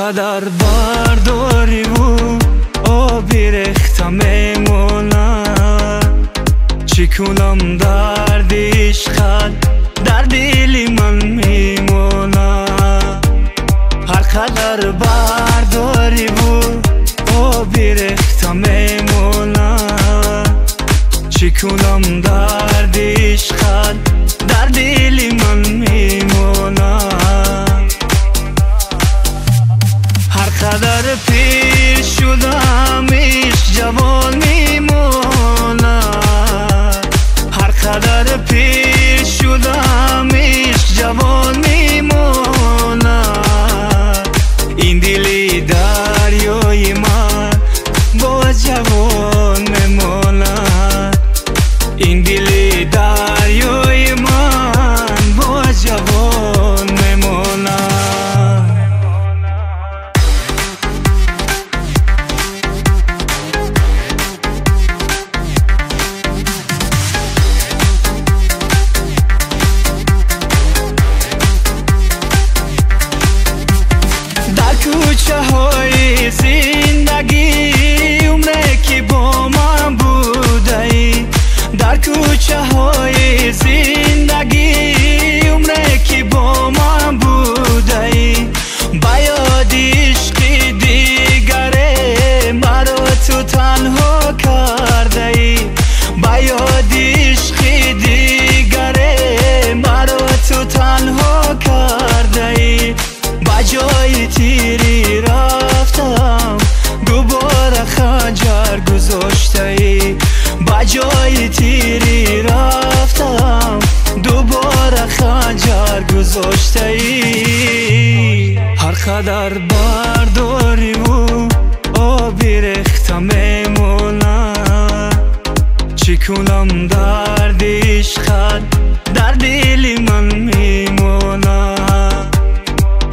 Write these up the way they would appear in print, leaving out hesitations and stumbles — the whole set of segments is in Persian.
قدر برداری و آبی ریختم میمونم، چی کنم درد عشقت در دل من میمونم. هر قدر برداری و آبی ریختم میمونم، چی کنم درد عشقت در دل من میمونم. هر قدر پیر شدم عشق جوان میمونم، هر قدر پیر شدم عشق جوان میمونم. این دل دریای من با جوان میمونم، این دل دریای من با جوان میمونم. در کوچه های زندگی عمره که با من بوده ای، در کوچه های زندگی عمره که با من بوده ای. با یاد عشق دیگره مرا تو تنها کرده ای، با یاد عشق دیگره مرا تو تنها کرده ای. با جای تیری رفتم دوباره خنجر گذاشته ای، با جای تیری رفتم دوباره خنجر گذاشته ای. هر قدر برداری و آبی ریختم میمونم، چی کنم درد عشقت در دل من میمونم.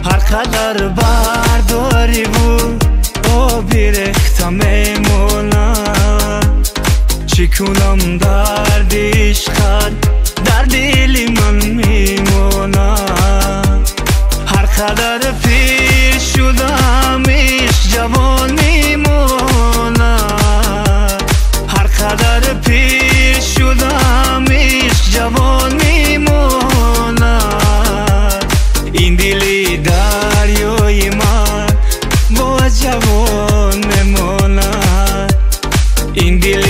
هر قدر برداری و آبی ریختم میمونم، چی کنم درد عشقت در دل من میمونم. هر قدر پیر شدم عشق جوان میمونم، هر قدر پیر شدم عشق جوان میمونم. این دل دریای من با جوان میمونم، این دل